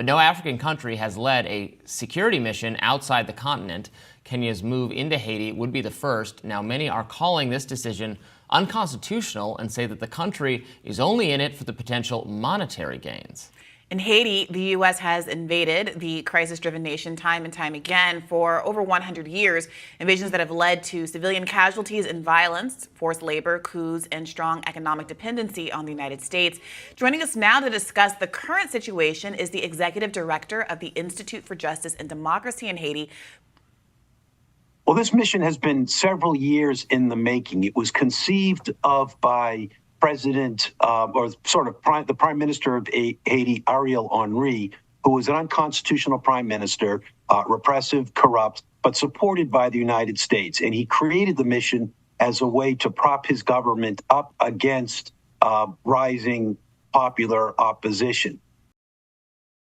But no African country has led a security mission outside the continent. Kenya's move into Haiti would be the first. Now, many are calling this decision unconstitutional and say that the country is only in it for the potential monetary gains. In Haiti, the U.S. has invaded the crisis-driven nation time and time again for over 100 years, invasions that have led to civilian casualties and violence, forced labor, coups, and strong economic dependency on the United States. Joining us now to discuss the current situation is the executive director of the Institute for Justice and Democracy in Haiti. Well, this mission has been several years in the making. It was conceived of by the Prime Minister of Haiti, Ariel Henry, who was an unconstitutional prime minister, repressive, corrupt, but supported by the United States. And he created the mission as a way to prop his government up against rising popular opposition.